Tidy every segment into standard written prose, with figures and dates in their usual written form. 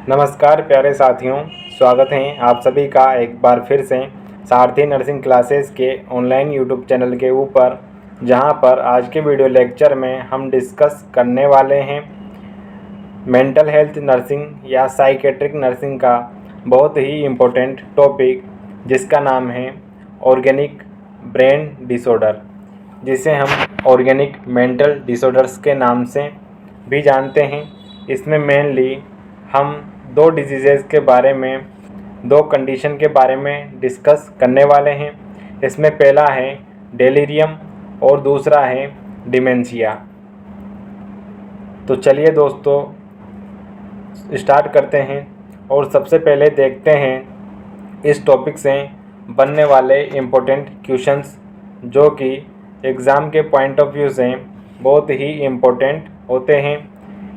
नमस्कार प्यारे साथियों, स्वागत है आप सभी का एक बार फिर से सारथी नर्सिंग क्लासेस के ऑनलाइन यूट्यूब चैनल के ऊपर, जहां पर आज के वीडियो लेक्चर में हम डिस्कस करने वाले हैं मेंटल हेल्थ नर्सिंग या साइकेट्रिक नर्सिंग का बहुत ही इम्पोर्टेंट टॉपिक, जिसका नाम है ऑर्गेनिक ब्रेन डिसऑर्डर, जिसे हम ऑर्गेनिक मेंटल डिसऑर्डर्स के नाम से भी जानते हैं। इसमें मेनली हम दो डिजीज़ेज़ के बारे में, दो कंडीशन के बारे में डिस्कस करने वाले हैं। इसमें पहला है डेलीरियम और दूसरा है डिमेंशिया। तो चलिए दोस्तों स्टार्ट करते हैं और सबसे पहले देखते हैं इस टॉपिक से बनने वाले इम्पोर्टेंट क्वेश्चंस, जो कि एग्ज़ाम के पॉइंट ऑफ व्यू से बहुत ही इम्पोर्टेंट होते हैं।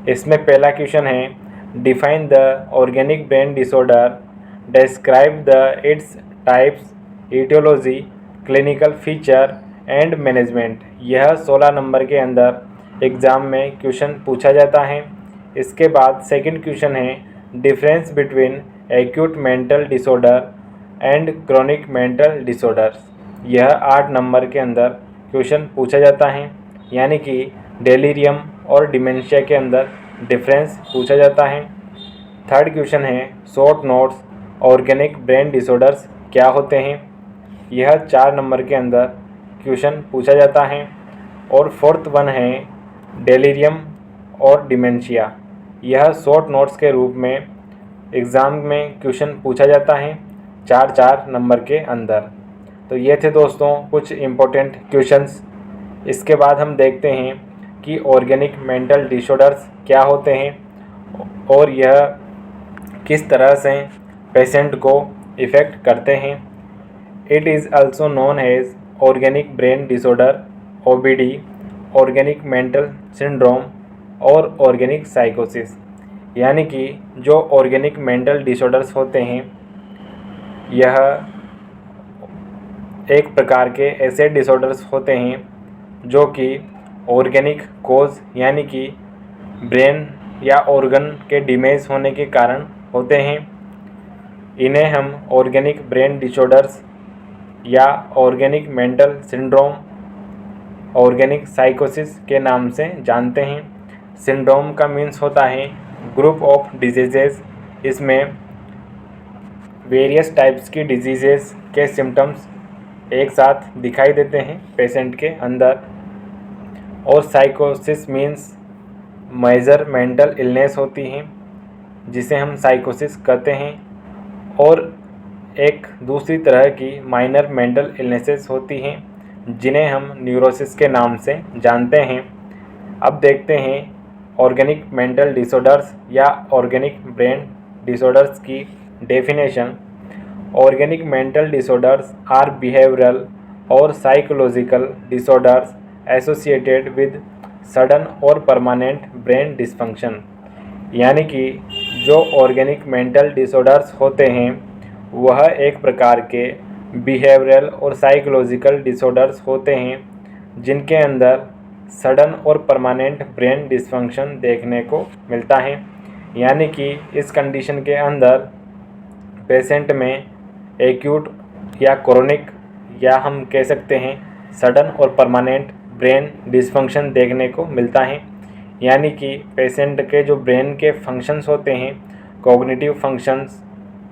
इसमें पहला क्वेश्चन है define the organic brain disorder, describe the its types, etiology, clinical feature and management. यह 16 नंबर के अंदर एग्ज़ाम में क्वेश्चन पूछा जाता है। इसके बाद सेकंड क्वेश्चन है difference between acute mental disorder and chronic mental disorders. यह 8 नंबर के अंदर क्वेश्चन पूछा जाता है, यानी कि डेलीरियम और डिमेंशिया के अंदर डिफरेंस पूछा जाता है। थर्ड क्वेश्चन है short notes, organic brain disorders क्या होते हैं। यह 4 नंबर के अंदर क्वेश्चन पूछा जाता है। और फोर्थ वन है डेलीरियम और डिमेंशिया। यह शॉर्ट नोट्स के रूप में एग्ज़ाम में क्वेश्चन पूछा जाता है 4 नंबर के अंदर। तो ये थे दोस्तों कुछ इम्पोर्टेंट क्वेश्चंस। इसके बाद हम देखते हैं कि ऑर्गेनिक मेंटल डिसऑर्डर्स क्या होते हैं और यह किस तरह से पेशेंट को इफ़ेक्ट करते हैं। It is also known as organic brain disorder, OBD, organic mental syndrome और ऑर्गेनिक साइकोसिस। यानी कि जो ऑर्गेनिक मेंटल डिसऑर्डर्स होते हैं, यह एक प्रकार के ऐसे डिसऑर्डर्स होते हैं जो कि ऑर्गेनिक कोज यानी कि ब्रेन या ऑर्गन के डैमेज होने के कारण होते हैं। इन्हें हम ऑर्गेनिक ब्रेन डिसऑर्डर्स या ऑर्गेनिक मेंटल सिंड्रोम, ऑर्गेनिक साइकोसिस के नाम से जानते हैं। सिंड्रोम का मीन्स होता है ग्रुप ऑफ डिजीजेस। इसमें वेरियस टाइप्स की डिजीजेस के सिम्टम्स एक साथ दिखाई देते हैं पेशेंट के अंदर। और साइकोसिस मीन्स मेजर मेंटल इलनेस होती हैं, जिसे हम साइकोसिस कहते हैं। और एक दूसरी तरह की माइनर मेंटल इलनेसेस होती हैं, जिन्हें हम न्यूरोसिस के नाम से जानते हैं। अब देखते हैं ऑर्गेनिक मेंटल डिसऑर्डर्स या ऑर्गेनिक ब्रेन डिसऑर्डर्स की definition. Organic mental disorders are behavioural और psychological disorders associated with sudden और परमानेंट ब्रेन डिसफंक्शन। यानी कि जो ऑर्गेनिक मेंटल डिसऑर्डर्स होते हैं, वह एक प्रकार के बिहेवियरल और साइकोलॉजिकल डिसऑर्डर्स होते हैं, जिनके अंदर सडन और परमानेंट ब्रेन डिसफंक्शन देखने को मिलता है। यानी कि इस कंडीशन के अंदर पेशेंट में एक्यूट या क्रोनिक या हम कह सकते हैं सडन और परमानेंट ब्रेन डिसफंक्शन देखने को मिलता है। यानी कि पेशेंट के जो ब्रेन के फंक्शंस होते हैं, कॉग्निटिव फंक्शंस,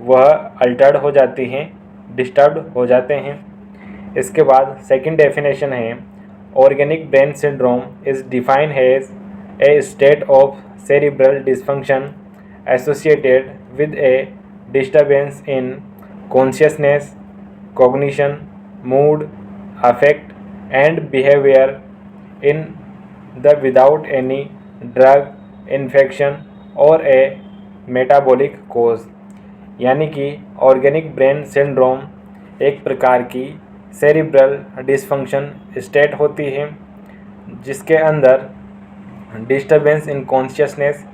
वह अल्टर्ड हो जाती हैं, डिस्टर्ब हो जाते हैं। इसके बाद सेकंड डेफिनेशन है organic brain syndrome is defined as a state of cerebral dysfunction associated with a disturbance in consciousness, cognition, mood, affect and behaviour in the without any drug infection और a metabolic कोज। यानी कि organic brain syndrome एक प्रकार की cerebral dysfunction state होती है, जिसके अंदर डिस्टर्बेंस इन कॉन्शियसनेस,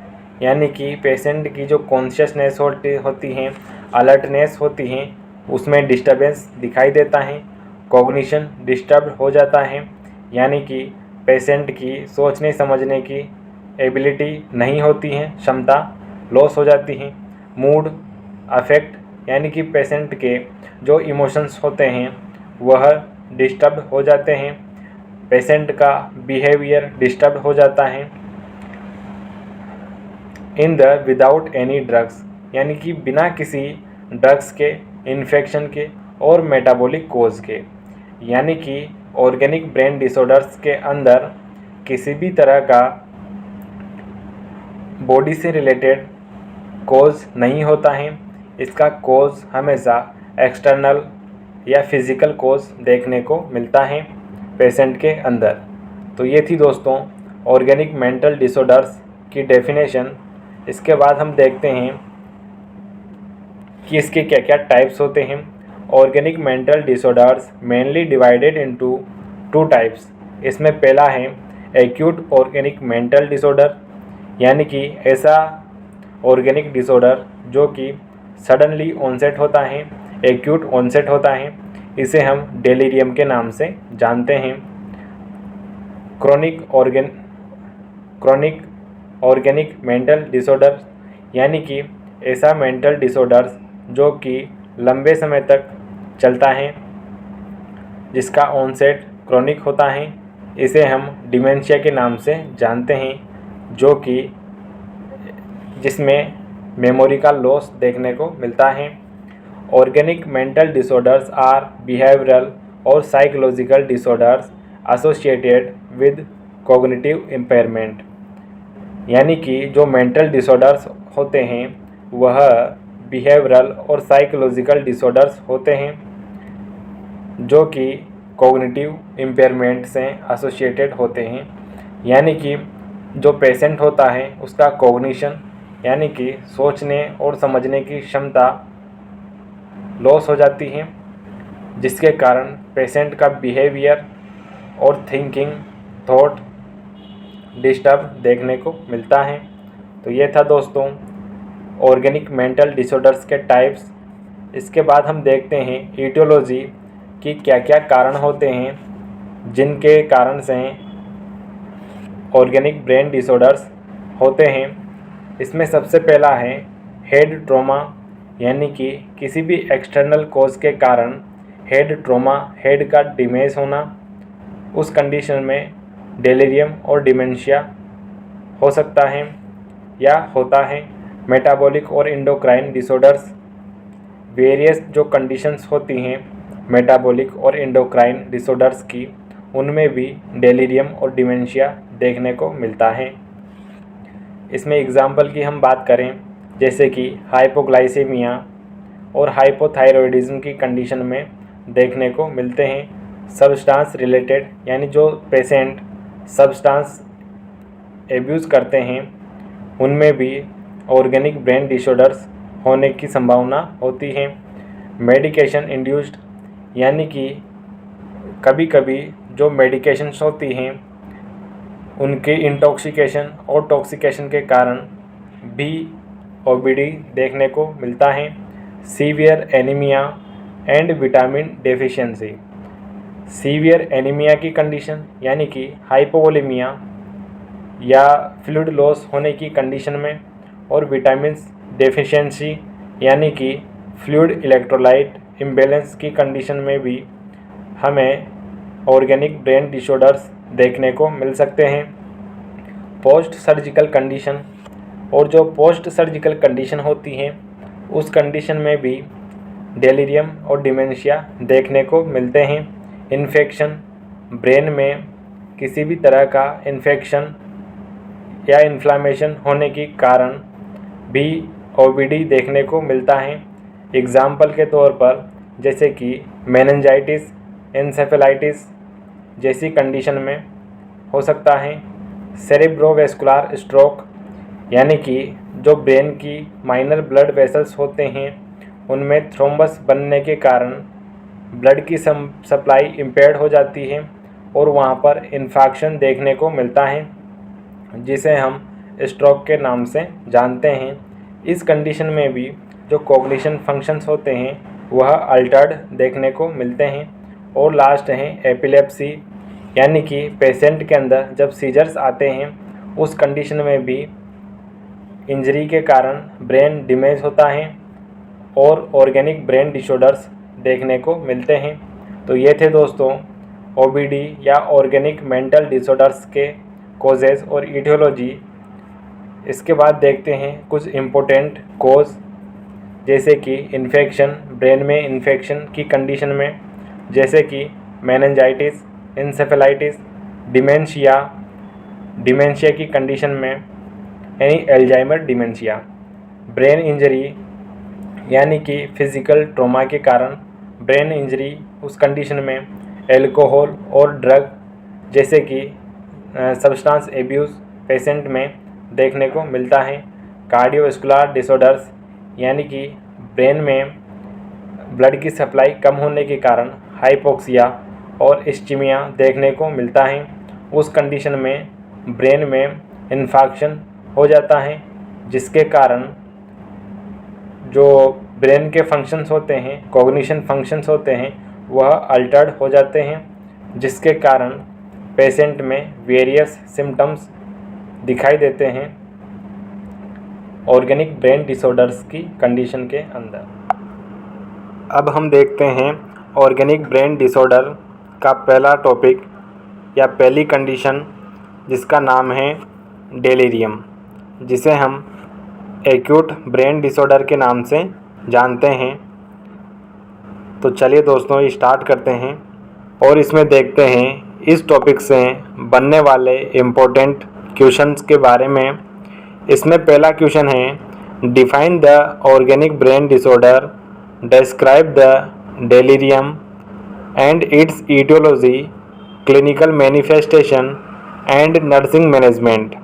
यानी कि पेशेंट की जो कॉन्शियसनेस होती हैं, अलर्टनेस होती हैं, उसमें डिस्टर्बेंस दिखाई देता है। कॉग्निशन डिस्टर्ब हो जाता है, यानी कि पेशेंट की सोचने समझने की एबिलिटी नहीं होती है, क्षमता लॉस हो जाती है। मूड अफेक्ट यानी कि पेशेंट के जो इमोशंस होते हैं वह डिस्टर्ब हो जाते हैं, पेशेंट का बिहेवियर डिस्टर्ब हो जाता है। इन द विदाउट एनी ड्रग्स यानी कि बिना किसी ड्रग्स के, इन्फेक्शन के और मेटाबॉलिक कोज के, यानी कि ऑर्गेनिक ब्रेन डिसऑर्डर्स के अंदर किसी भी तरह का बॉडी से रिलेटेड कोज नहीं होता है। इसका कोज हमेशा एक्सटर्नल या फिज़िकल कोज देखने को मिलता है पेशेंट के अंदर। तो ये थी दोस्तों ऑर्गेनिक मेंटल डिसऑर्डर्स की डेफिनेशन। इसके बाद हम देखते हैं कि इसके क्या क्या टाइप्स होते हैं। Organic mental disorders mainly divided into 2 types. इसमें पहला है एक्यूट ऑर्गेनिक मेंटल डिसऑर्डर, यानी कि ऐसा ऑर्गेनिक डिसऑर्डर जो कि सडनली ऑनसेट होता है, एक्यूट ऑनसेट होता है। इसे हम डेलीरियम के नाम से जानते हैं। क्रोनिक ऑर्गेनिक मेंटल डिसऑर्डर यानी कि ऐसा मेंटल डिसऑर्डर जो कि लंबे समय तक चलता है, जिसका ऑनसेट क्रोनिक होता है। इसे हम डिमेंशिया के नाम से जानते हैं, जो कि जिसमें मेमोरी का लॉस देखने को मिलता है। Organic mental disorders are behavioural और psychological disorders associated with cognitive impairment, यानी कि जो मेंटल डिसऑर्डर्स होते हैं वह बिहेवियरल और साइकोलॉजिकल डिसऑर्डर्स होते हैं जो कि कॉग्निटिव इम्पेयरमेंट से एसोसिएटेड होते हैं। यानी कि जो पेशेंट होता है उसका कॉग्निशन यानी कि सोचने और समझने की क्षमता लॉस हो जाती है, जिसके कारण पेशेंट का बिहेवियर और थिंकिंग थॉट डिस्टर्ब देखने को मिलता है। तो ये था दोस्तों ऑर्गेनिक मेंटल डिसऑर्डर्स के टाइप्स। इसके बाद हम देखते हैं ईटियोलॉजी कि क्या क्या कारण होते हैं जिनके कारण से ऑर्गेनिक ब्रेन डिसऑर्डर्स होते हैं। इसमें सबसे पहला है हेड ट्रॉमा, यानी कि किसी भी एक्सटर्नल कॉज के कारण हेड ट्रॉमा, हेड का डैमेज होना। उस कंडीशन में डेलीरियम और डिमेंशिया हो सकता है या होता है। मेटाबॉलिक और एंडोक्राइन डिसऑर्डर्स, वेरियस जो कंडीशंस होती हैं मेटाबॉलिक और एंडोक्राइन डिसऑर्डर्स की, उनमें भी डेलीरियम और डिमेंशिया देखने को मिलता है। इसमें एग्जाम्पल की हम बात करें जैसे कि हाइपोग्लाइसेमिया और हाइपोथायरॉयडिज्म की कंडीशन में देखने को मिलते हैं। सब्सटेंस रिलेटेड यानी जो पेशेंट सब्सटेंस एब्यूज़ करते हैं उनमें भी ऑर्गेनिक ब्रेन डिसऑर्डर्स होने की संभावना होती है। मेडिकेशन इंड्यूस्ड यानी कि कभी कभी जो मेडिकेशंस होती हैं उनके इंटॉक्सिकेशन और टॉक्सिकेशन के कारण भी ओबीडी देखने को मिलता है। Severe anaemia and vitamin deficiency, severe anaemia की कंडीशन यानी कि हाइपोवोलेमिया या फ्लूइड लॉस होने की कंडीशन में, और विटामिन डेफिशिएंसी यानी कि फ्लूइड इलेक्ट्रोलाइट इम्बैलेंस की कंडीशन में भी हमें ऑर्गेनिक ब्रेन डिसऑर्डर्स देखने को मिल सकते हैं। पोस्ट सर्जिकल कंडीशन, और जो पोस्ट सर्जिकल कंडीशन होती हैं उस कंडीशन में भी डेलीरियम और डिमेंशिया देखने को मिलते हैं। इन्फेक्शन, ब्रेन में किसी भी तरह का इन्फेक्शन या इन्फ्लामेशन होने के कारण भी ओबीडी देखने को मिलता है। एग्जाम्पल के तौर पर जैसे कि मेनिंजाइटिस, एन्सेफेलाइटिस जैसी कंडीशन में हो सकता है। सेरेब्रोवैस्कुलर स्ट्रोक, यानी कि जो ब्रेन की माइनर ब्लड वेसल्स होते हैं उनमें थ्रोम्बस बनने के कारण ब्लड की सप्लाई इम्पेयर्ड हो जाती है और वहाँ पर इन्फेक्शन देखने को मिलता है, जिसे हम स्ट्रोक के नाम से जानते हैं। इस कंडीशन में भी जो कॉग्निशन फंक्शंस होते हैं वह अल्टर्ड देखने को मिलते हैं। और लास्ट है एपिलेप्सी, यानी कि पेशेंट के अंदर जब सीजर्स आते हैं उस कंडीशन में भी इंजरी के कारण ब्रेन डैमेज होता है और ऑर्गेनिक ब्रेन डिसऑर्डर्स देखने को मिलते हैं। तो ये थे दोस्तों ओबीडी या ऑर्गेनिक मेंटल डिसऑर्डर्स के कॉजेज़ और ईटियोलॉजी। इसके बाद देखते हैं कुछ इम्पोर्टेंट कॉज, जैसे कि इन्फेक्शन, ब्रेन में इन्फेक्शन की कंडीशन में, जैसे कि मेनिंजाइटिस, इंसेफेलाइटिस, डिमेंशिया की कंडीशन में यानी एल्जाइमर डिमेंशिया। ब्रेन इंजरी यानी कि फिजिकल ट्रॉमा के कारण ब्रेन इंजरी, उस कंडीशन में एल्कोहल और ड्रग जैसे कि सब्सटेंस एब्यूज़ पेशेंट में देखने को मिलता है। कार्डियोवैस्कुलर डिसऑर्डर्स यानी कि ब्रेन में ब्लड की सप्लाई कम होने के कारण हाइपोक्सिया और इस्चीमिया देखने को मिलता है। उस कंडीशन में ब्रेन में इन्फेक्शन हो जाता है, जिसके कारण जो ब्रेन के फंक्शंस होते हैं, कॉग्निशन फंक्शंस होते हैं, वह अल्टर्ड हो जाते हैं, जिसके कारण पेशेंट में वेरियस सिम्टम्स दिखाई देते हैं ऑर्गेनिक ब्रेन डिसऑर्डर्स की कंडीशन के अंदर। अब हम देखते हैं ऑर्गेनिक ब्रेन डिसऑर्डर का पहला टॉपिक या पहली कंडीशन, जिसका नाम है डेलीरियम, जिसे हम एक्यूट ब्रेन डिसऑर्डर के नाम से जानते हैं। तो चलिए दोस्तों स्टार्ट करते हैं और इसमें देखते हैं इस टॉपिक से बनने वाले इम्पोर्टेंट क्वेश्चंस के बारे में। इसमें पहला क्वेश्चन है, define the organic brain disorder, describe the delirium and its etiology, clinical manifestation and nursing management.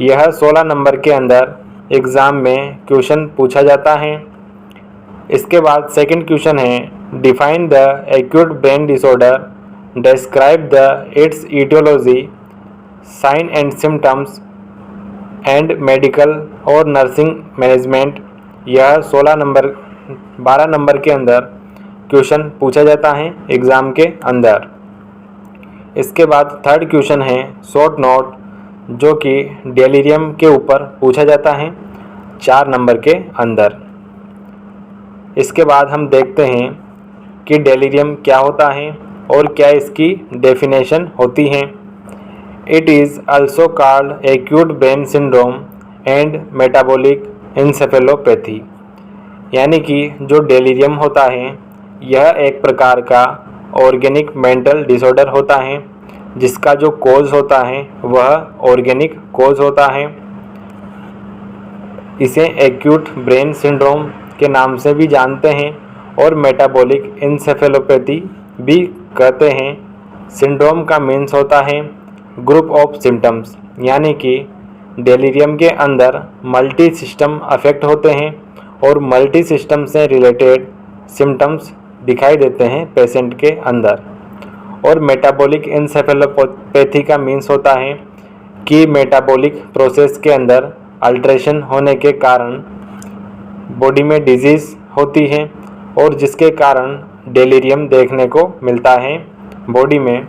यह 16 नंबर के अंदर एग्ज़ाम में क्वेश्चन पूछा जाता है। इसके बाद सेकंड क्वेश्चन है, define the acute brain disorder, describe the its etiology, sign and symptoms and medical और नर्सिंग मैनेजमेंट। यह 12 नंबर के अंदर क्वेश्चन पूछा जाता है एग्ज़ाम के अंदर। इसके बाद थर्ड क्वेश्चन है शॉर्ट नोट, जो कि डेलीरियम के ऊपर पूछा जाता है 4 नंबर के अंदर। इसके बाद हम देखते हैं कि डेलीरियम क्या होता है और क्या इसकी डेफिनेशन होती है। It is also called acute brain syndrome and metabolic encephalopathy. यानी कि जो डेलीरियम होता है यह एक प्रकार का ऑर्गेनिक मेंटल डिसऑर्डर होता है, जिसका जो कॉज होता है वह ऑर्गेनिक कॉज होता है। इसे एक्यूट ब्रेन सिंड्रोम के नाम से भी जानते हैं और मेटाबॉलिक इंसेफेलोपैथी भी कहते हैं। सिंड्रोम का मीन्स होता है ग्रुप ऑफ सिम्टम्स, यानी कि डेलीरियम के अंदर मल्टी सिस्टम अफेक्ट होते हैं और मल्टी सिस्टम से रिलेटेड सिम्टम्स दिखाई देते हैं पेशेंट के अंदर। और मेटाबॉलिक इंसेफेलोपैथी का मीन्स होता है कि मेटाबॉलिक प्रोसेस के अंदर अल्ट्रेशन होने के कारण बॉडी में डिजीज़ होती है और जिसके कारण डेलीरियम देखने को मिलता है बॉडी में।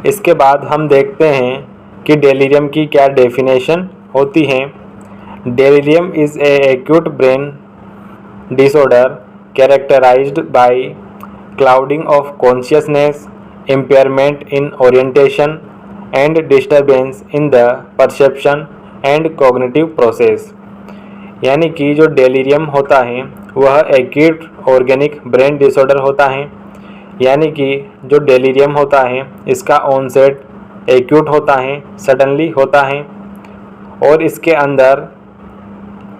इसके बाद हम देखते हैं कि डेलीरियम की क्या डेफिनेशन होती है। Delirium is a acute brain disorder characterised by clouding of consciousness, impairment in orientation and disturbance in the perception and cognitive process। यानी कि जो डेलीरियम होता है वह एक्यूट ऑर्गेनिक ब्रेन डिसऑर्डर होता है। यानी कि जो डेलीरियम होता है इसका ऑनसेट एक्यूट होता है, सडनली होता है और इसके अंदर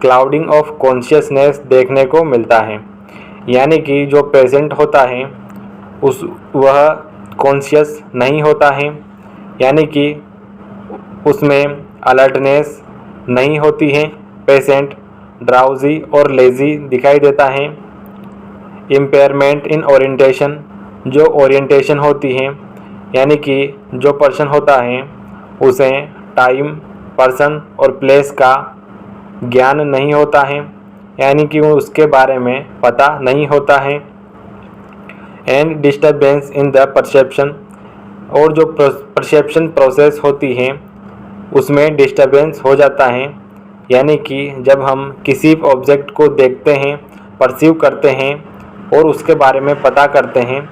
क्लाउडिंग ऑफ कॉन्शियसनेस देखने को मिलता है। यानी कि जो पेशेंट होता है वह कॉन्शियस नहीं होता है, यानी कि उसमें अलर्टनेस नहीं होती है, पेशेंट ड्राउजी और लेज़ी दिखाई देता है। इम्पेयरमेंट इन ओरिएंटेशन, जो ओरिएंटेशन होती है यानी कि जो पर्सन होता है उसे टाइम, पर्सन और प्लेस का ज्ञान नहीं होता है, यानी कि उसके बारे में पता नहीं होता है। And disturbance in the perception, और जो परसेप्शन प्रोसेस होती है उसमें डिस्टर्बेंस हो जाता है, यानी कि जब हम किसी ऑब्जेक्ट को देखते हैं, परसीव करते हैं और उसके बारे में पता करते हैं,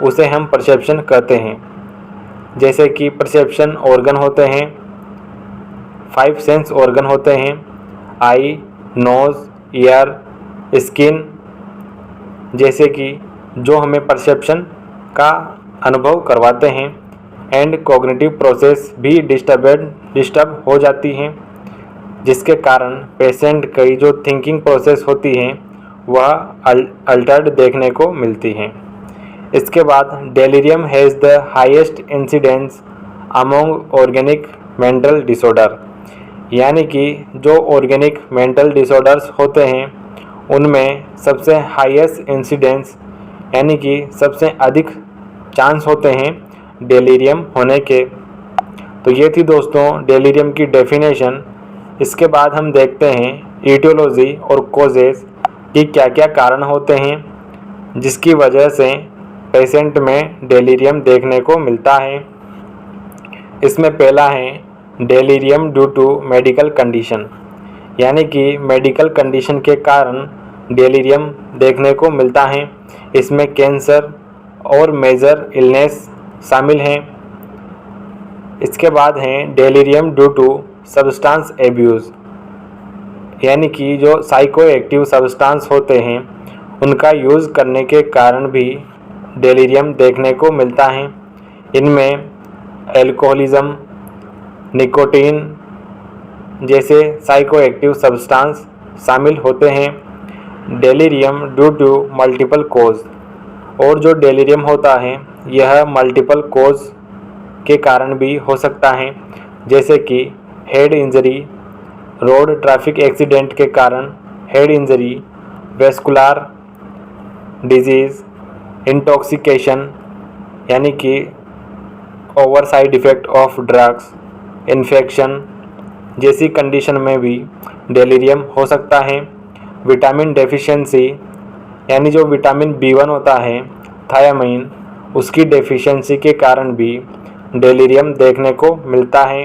उसे हम परसेप्शन कहते हैं। जैसे कि परसेप्शन ऑर्गन होते हैं, 5 सेंस ऑर्गन होते हैं, आई, नोज़, ईयर, स्किन, जैसे कि जो हमें परसेप्शन का अनुभव करवाते हैं। एंड कॉग्निटिव प्रोसेस भी डिस्टर्ब हो जाती हैं, जिसके कारण पेशेंट की जो थिंकिंग प्रोसेस होती हैं वह अल्टर्ड देखने को मिलती हैं। इसके बाद delirium has the highest incidence among organic mental disorder, यानी कि जो ऑर्गेनिक मेंटल डिसऑर्डर्स होते हैं उनमें सबसे हाईएस्ट इंसिडेंस यानी कि सबसे अधिक चांस होते हैं डेलीरियम होने के। तो ये थी दोस्तों डेलीरियम की डेफिनेशन। इसके बाद हम देखते हैं ईटियोलॉजी और कोजेस कि क्या क्या कारण होते हैं जिसकी वजह से पेशेंट में डेलीरियम देखने को मिलता है। इसमें पहला है delirium due to medical condition, यानी कि मेडिकल कंडीशन के कारण डेलीरियम देखने को मिलता है। इसमें कैंसर और मेजर इलनेस शामिल हैं। इसके बाद हैं delirium due to substance abuse, यानी कि जो साइको एक्टिव सब्सटेंस होते हैं उनका यूज़ करने के कारण भी डेलीरियम देखने को मिलता है। इनमें एल्कोहलिज्म, निकोटीन जैसे साइको एक्टिव सब्सटेंस शामिल होते हैं। डेलीरियम ड्यू टू मल्टीपल कोज, और जो डेलीरियम होता है यह मल्टीपल कोज के कारण भी हो सकता है, जैसे कि head injury, road traffic accident के कारण head injury, vascular disease, intoxication यानी कि over side effect of drugs, infection जैसी कंडीशन में भी डेलीरियम हो सकता है। विटामिन डेफिशिएंसी, यानी जो विटामिन B1 होता है थायामाइन, उसकी डेफिशिएंसी के कारण भी डेलीरियम देखने को मिलता है।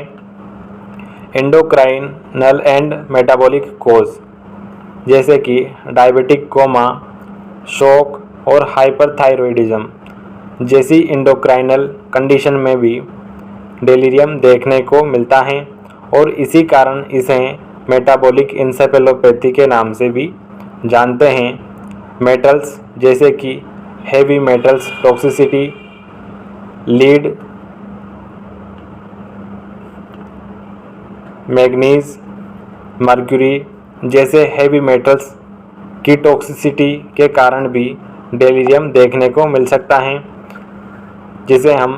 एंडोक्राइनल एंड मेटाबॉलिक कोज, जैसे कि डायबिटिक कोमा, शॉक और हाइपरथायरॉयडिज्म जैसी एंडोक्राइनल कंडीशन में भी डेलीरियम देखने को मिलता है, और इसी कारण इसे मेटाबॉलिक इंसेफेलोपैथी के नाम से भी जानते हैं। मेटल्स जैसे कि heavy metals toxicity, lead, manganese, mercury जैसे हेवी मेटल्स की टॉक्सिसिटी के कारण भी डेलीरियम देखने को मिल सकता है, जिसे हम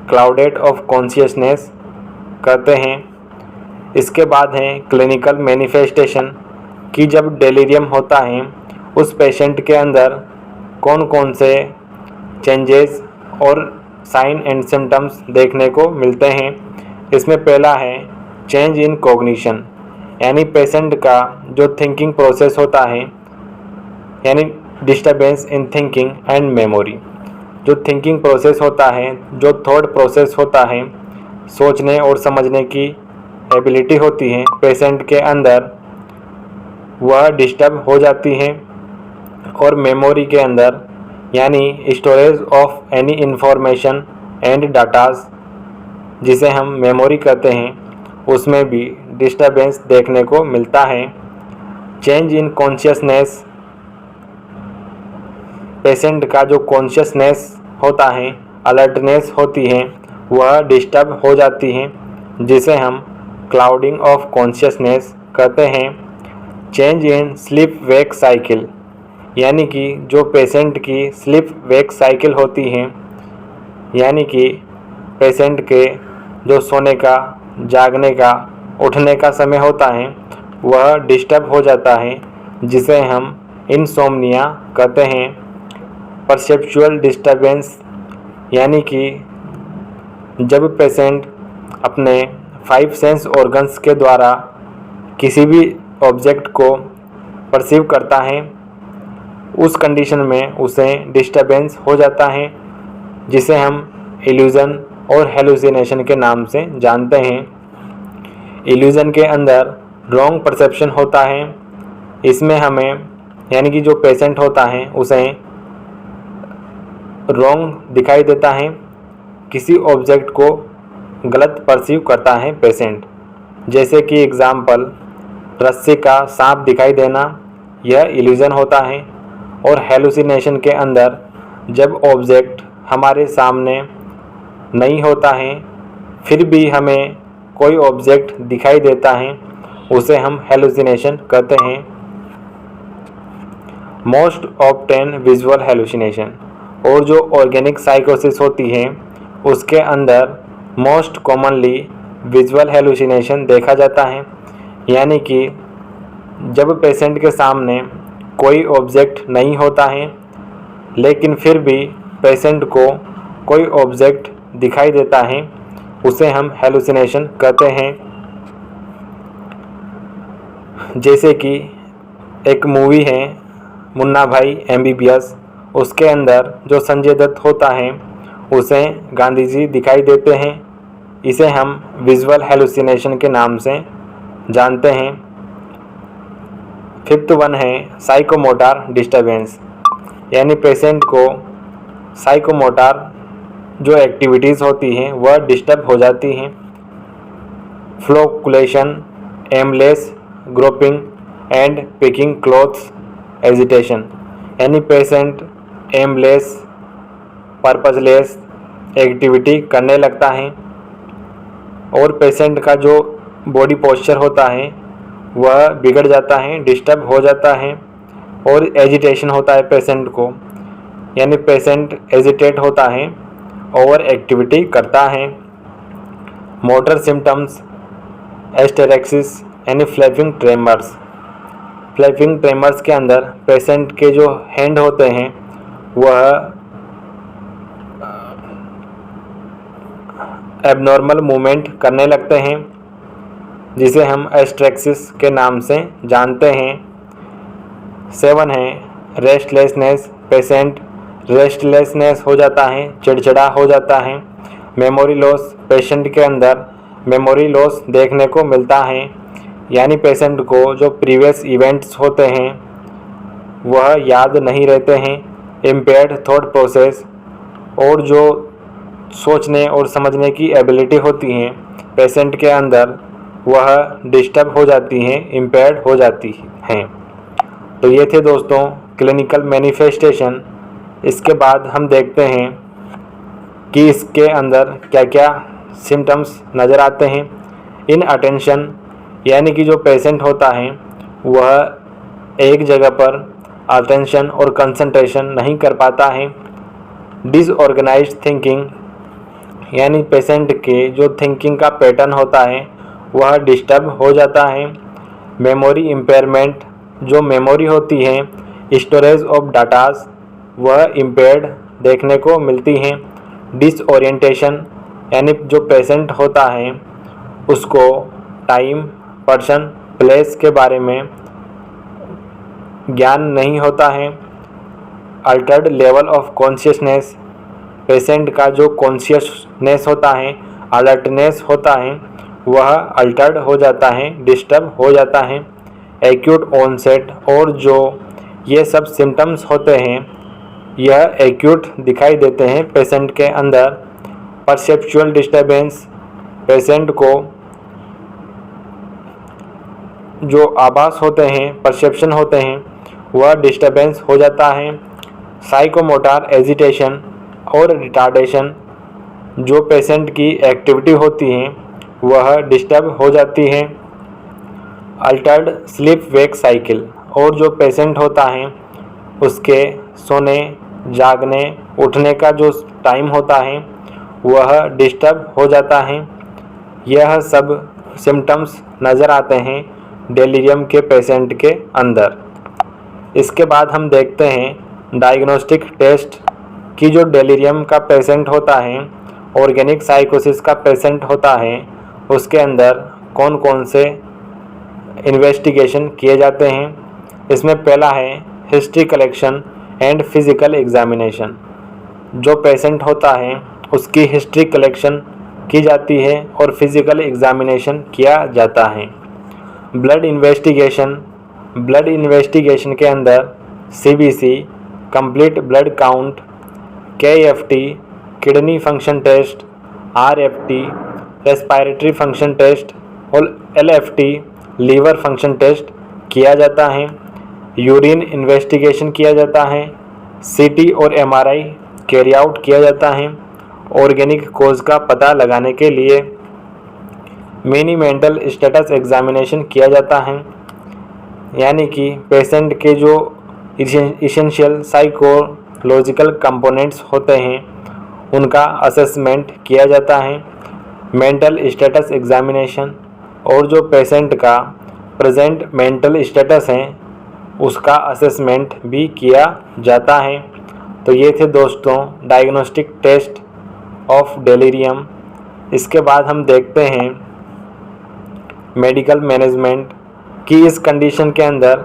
क्लाउडेड ऑफ कॉन्शियसनेस कहते हैं। इसके बाद है क्लिनिकल मैनिफेस्टेशन कि जब डेलीरियम होता है उस पेशेंट के अंदर कौन कौन से चेंजेस और साइन एंड सिम्टम्स देखने को मिलते हैं। इसमें पहला है चेंज इन कॉग्निशन, यानी पेशेंट का जो थिंकिंग प्रोसेस होता है, यानी disturbance in thinking and memory. जो थिंकिंग प्रोसेस होता है, जो थॉट प्रोसेस होता है, सोचने और समझने की एबिलिटी होती है पेशेंट के अंदर, वह डिस्टर्ब हो जाती है। और मेमोरी के अंदर, यानी storage of any information and datas जिसे हम मेमोरी कहते हैं, उसमें भी डिस्टर्बेंस देखने को मिलता है। चेंज इन कॉन्शियसनेस, पेशेंट का जो कॉन्शियसनेस होता है, अलर्टनेस होती है, वह डिस्टर्ब हो जाती है, जिसे हम क्लाउडिंग ऑफ कॉन्शियसनेस कहते हैं। Change in sleep wake cycle, यानी कि जो पेशेंट की स्लीप वेक साइकिल होती है, यानी कि पेशेंट के जो सोने का, जागने का, उठने का समय होता है, वह डिस्टर्ब हो जाता है, जिसे हम इंसोम्निया कहते हैं। परसेप्चुअल डिस्टर्बेंस, यानी कि जब पेशेंट अपने 5 सेंस ऑर्गन्स के द्वारा किसी भी ऑब्जेक्ट को परसीव करता है, उस कंडीशन में उसे डिस्टर्बेंस हो जाता है, जिसे हम इल्यूजन और हेलुसिनेशन के नाम से जानते हैं। इल्यूजन के अंदर रॉन्ग परसेप्शन होता है। इसमें हमें यानी कि जो पेशेंट होता है उसे रॉन्ग दिखाई देता है, किसी ऑब्जेक्ट को गलत परसीव करता है पेशेंट। जैसे कि एग्जाम्पल, रस्सी का सांप दिखाई देना, यह इल्यूजन होता है। और हेलुसिनेशन के अंदर जब ऑब्जेक्ट हमारे सामने नहीं होता है फिर भी हमें कोई ऑब्जेक्ट दिखाई देता है, उसे हम हेलुसिनेशन कहते हैं। मोस्ट ऑफ्टेन विजुअल हेलुसिनेशन, और जो ऑर्गेनिक साइकोसिस होती है उसके अंदर मोस्ट कॉमनली विजुअल हेलुसिनेशन देखा जाता है। यानी कि जब पेशेंट के सामने कोई ऑब्जेक्ट नहीं होता है लेकिन फिर भी पेशेंट को कोई ऑब्जेक्ट दिखाई देता है, उसे हम हेलुसिनेशन कहते हैं। जैसे कि एक मूवी है मुन्ना भाई MBBS, उसके अंदर जो संजय दत्त होता है उसे गांधी जी दिखाई देते हैं। इसे हम विजुअल हेलुसिनेशन के नाम से जानते हैं। 5th वन है साइकोमोटर डिस्टर्बेंस, यानी पेशेंट को साइकोमोटर जो एक्टिविटीज़ होती हैं वह डिस्टर्ब हो जाती हैं। Flocculation, aimless groping and picking clothes agitation, यानी पेशेंट एमलेस पर्पजलेस एक्टिविटी करने लगता है और पेशेंट का जो बॉडी पोस्चर होता है वह बिगड़ जाता है, डिस्टर्ब हो जाता है। और एजिटेशन होता है पेशेंट को, यानी पेशेंट एजिटेट होता है, ओवर एक्टिविटी करता है। मोटर सिम्टम्स, एस्टेरेक्सिस यानी फ्लैपिंग ट्रेमर्स। फ्लैपिंग ट्रेमर्स के अंदर पेशेंट के जो हैंड होते हैं वह एबनॉर्मल मूवमेंट करने लगते हैं, जिसे हम एस्ट्रेक्सिस के नाम से जानते हैं। 7 है रेस्टलेसनेस, पेशेंट रेस्टलेसनेस हो जाता है, चिड़चिड़ा हो जाता है। मेमोरी लॉस, पेशेंट के अंदर मेमोरी लॉस देखने को मिलता है, यानी पेशेंट को जो प्रीवियस इवेंट्स होते हैं वह याद नहीं रहते हैं। इम्पेयर्ड थॉट प्रोसेस, और जो सोचने और समझने की एबिलिटी होती हैं पेशेंट के अंदर वह डिस्टर्ब हो जाती हैं, इम्पेयर्ड हो जाती हैं। तो ये थे दोस्तों क्लिनिकल मैनिफेस्टेशन। इसके बाद हम देखते हैं कि इसके अंदर क्या क्या सिम्टम्स नज़र आते हैं। इनअटेंशन, यानी कि जो पेशेंट होता है वह एक जगह पर अटेंशन और कंसंट्रेशन नहीं कर पाता है। डिसऑर्गेनाइज्ड थिंकिंग, यानी पेशेंट के जो थिंकिंग का पैटर्न होता है वह डिस्टर्ब हो जाता है। मेमोरी इम्पेयरमेंट, जो मेमोरी होती है, स्टोरेज ऑफ डाटास, वह इम्पेयर्ड देखने को मिलती हैं। डिसओरिएंटेशन, यानी जो पेशेंट होता है उसको टाइम, पर्सन, प्लेस के बारे में ज्ञान नहीं होता है। Altered level of consciousness, patient का जो कॉन्शियसनेस होता है, अलर्टनेस होता है, वह अल्टर्ड हो जाता है, डिस्टर्ब हो जाता है। एक्यूट ऑनसेट, और जो ये सब सिम्टम्स होते हैं यह एक्यूट दिखाई देते हैं पेशेंट के अंदर। परसेप्चुअल डिस्टर्बेंस, पेशेंट को जो आभास होते हैं, परसेप्शन होते हैं, वह डिस्टर्बेंस हो जाता है। साइकोमोटर एजिटेशन और रिटार्डेशन, जो पेशेंट की एक्टिविटी होती हैं वह डिस्टर्ब हो जाती है। अल्टर्ड स्लीप वेक साइकिल, और जो पेशेंट होता है उसके सोने, जागने, उठने का जो टाइम होता है वह डिस्टर्ब हो जाता है। यह सब सिम्टम्स नज़र आते हैं डेलीरियम के पेशेंट के अंदर। इसके बाद हम देखते हैं डायग्नोस्टिक टेस्ट कि जो डेलीरियम का पेशेंट होता है, ऑर्गेनिक साइकोसिस का पेशेंट होता है, उसके अंदर कौन कौन से इन्वेस्टिगेशन किए जाते हैं। इसमें पहला है history collection and physical examination. जो पेशेंट होता है उसकी हिस्ट्री कलेक्शन की जाती है और फिज़िकल एग्जामिनेशन किया जाता है। ब्लड इन्वेस्टिगेशन के अंदर CBC complete blood count, KFT kidney function test, RFT respiratory function test और LFT लीवर फंक्शन टेस्ट किया जाता है। यूरिन इन्वेस्टिगेशन किया जाता है। CT और MRI कैरी आउट किया जाता है। ऑर्गेनिक कोज का पता लगाने के लिए मिनी मेंटल स्टेटस एग्जामिनेशन किया जाता है, यानी कि पेशेंट के जो इसेंशियल साइकोलॉजिकल कंपोनेंट्स होते हैं उनका असेसमेंट किया जाता है। मेंटल स्टेटस एग्जामिनेशन और जो पेशेंट का प्रेजेंट मेंटल स्टेटस है उसका असेसमेंट भी किया जाता है। तो ये थे दोस्तों डायग्नोस्टिक टेस्ट ऑफ डेलीरियम। इसके बाद हम देखते हैं मेडिकल मैनेजमेंट कि इस कंडीशन के अंदर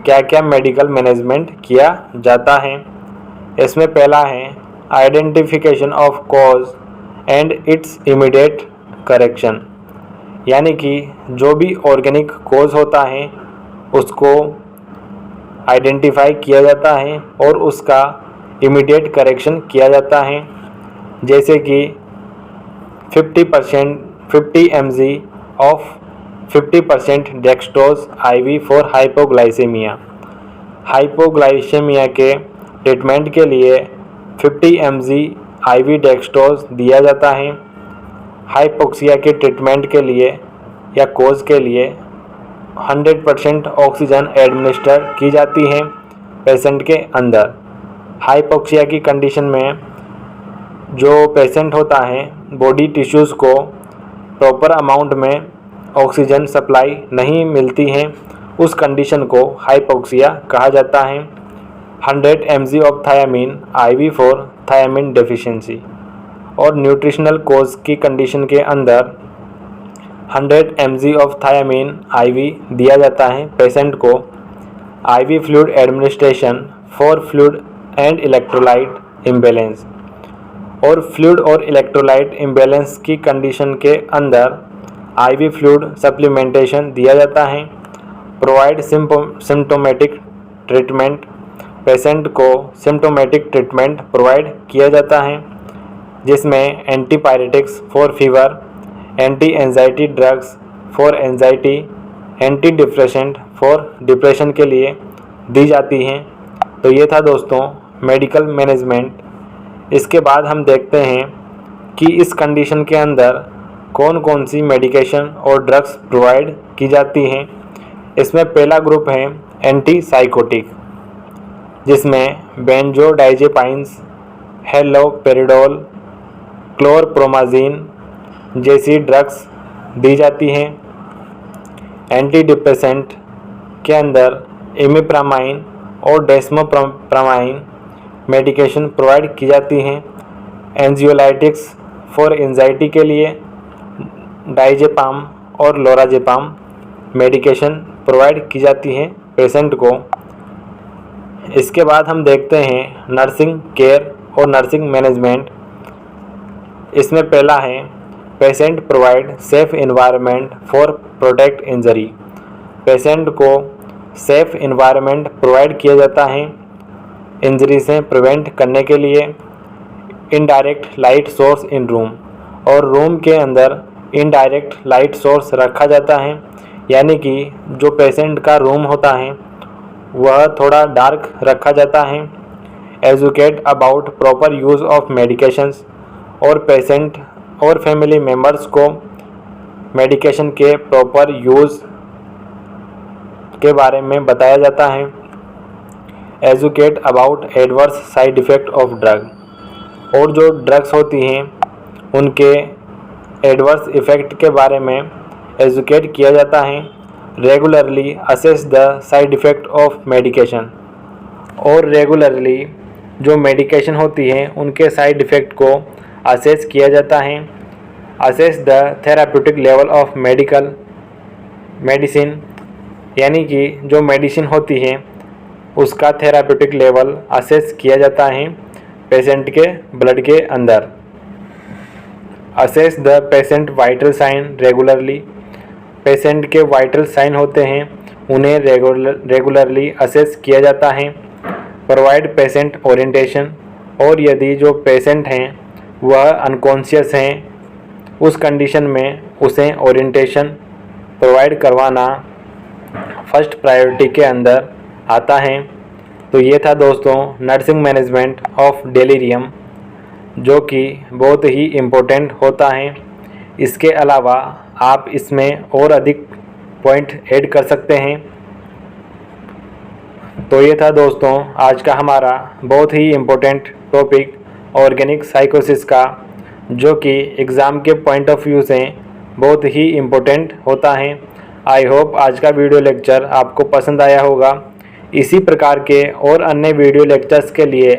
क्या क्या मेडिकल मैनेजमेंट किया जाता है। इसमें पहला है identification of cause and it's immediate correction, यानी कि जो भी ऑर्गेनिक कॉज होता है उसको आइडेंटिफाई किया जाता है और उसका इमीडिएट करेक्शन किया जाता है। जैसे कि 50 mg of 50% dextrose IV for hypoglycaemia. Hypoglycaemia के ट्रीटमेंट के लिए 50 mg IV डेक्सट्रोज दिया जाता है। हाइपोक्सिया के ट्रीटमेंट के लिए या कोज के लिए 100% ऑक्सीजन एडमिनिस्टर की जाती है पेशेंट के अंदर। हाइपोक्सिया की कंडीशन में जो पेशेंट होता है बॉडी टिश्यूज़ को प्रॉपर अमाउंट में ऑक्सीजन सप्लाई नहीं मिलती है, उस कंडीशन को हाइपोक्सिया कहा जाता है। 100 mg of thiamine IV for thiamine deficiency. और न्यूट्रिशनल कोज की कंडीशन के अंदर 100 mg ऑफ थायामीन IV दिया जाता है पेशेंट को। IV fluid administration for fluid and electrolyte imbalance. और फ्लूइड और इलेक्ट्रोलाइट इम्बैलेंस की कंडीशन के अंदर IV फ्लूइड सप्लीमेंटेशन दिया जाता है। Provide symptomatic treatment. पेशेंट को सिम्टोमेटिक ट्रीटमेंट प्रोवाइड किया जाता है जिसमें antipyretics for fever, anti anxiety drugs for anxiety, anti depressant for depression के लिए दी जाती हैं। तो ये था दोस्तों मेडिकल मैनेजमेंट। इसके बाद हम देखते हैं कि इस कंडीशन के अंदर कौन कौन सी मेडिकेशन और ड्रग्स प्रोवाइड की जाती हैं। इसमें पहला ग्रुप है एंटीसाइकोटिक, जिसमें बेंजोडाइजेपाइंस, हेलोपेरिडोल, क्लोरप्रोमाजीन जैसी ड्रग्स दी जाती हैं। एंटी डिप्रेसेंट के अंदर इमिप्रामाइन और डेस्मोप्रामाइन मेडिकेशन प्रोवाइड की जाती हैं। एंजियोलाइटिक्स फॉर एंजाइटी के लिए डाइजेपाम और लोराजेपाम मेडिकेशन प्रोवाइड की जाती हैं पेशेंट को। इसके बाद हम देखते हैं नर्सिंग केयर और नर्सिंग मैनेजमेंट। इसमें पहला है patient provide safe environment for protect injury. Patient को सेफ एनवायरनमेंट प्रोवाइड किया जाता है इंजरी से प्रिवेंट करने के लिए। Indirect light source in room, और रूम के अंदर इनडायरेक्ट लाइट सोर्स रखा जाता है, यानी कि जो पेशेंट का रूम होता है वह थोड़ा डार्क रखा जाता है। Educate about proper use of medications, और पेशेंट और फैमिली मेम्बर्स को मेडिकेशन के प्रॉपर यूज़ के बारे में बताया जाता है। Educate about adverse side effect of drug, और जो ड्रग्स होती हैं उनके एडवर्स इफ़ेक्ट के बारे में एजुकेट किया जाता है। Regularly assess the side effect of medication, और रेगुलरली जो मेडिकेशन होती हैं उनके साइड इफ़ेक्ट को असेस किया जाता है। Assess the therapeutic level of medicine, यानी कि जो मेडिसिन होती है उसका थेराप्यूटिक लेवल असेस किया जाता है पेशेंट के ब्लड के अंदर। Assess the patient vital sign regularly, patient के वाइटल साइन होते हैं उन्हें रेगुलरली असेस किया जाता है। प्रोवाइड पेशेंट ओरिएंटेशन, और यदि जो पेशेंट हैं वह अनकॉन्शियस हैं उस कंडीशन में उसे ओरिएंटेशन प्रोवाइड करवाना फर्स्ट प्रायोरिटी के अंदर आता है। तो ये था दोस्तों नर्सिंग मैनेजमेंट ऑफ डेलीरियम, जो कि बहुत ही इम्पोर्टेंट होता है। इसके अलावा आप इसमें और अधिक पॉइंट ऐड कर सकते हैं। तो ये था दोस्तों आज का हमारा बहुत ही इम्पोर्टेंट टॉपिक ऑर्गेनिक साइकोसिस का, जो कि एग्ज़ाम के पॉइंट ऑफ व्यू से बहुत ही इम्पोर्टेंट होता है। आई होप आज का वीडियो लेक्चर आपको पसंद आया होगा। इसी प्रकार के और अन्य वीडियो लेक्चर्स के लिए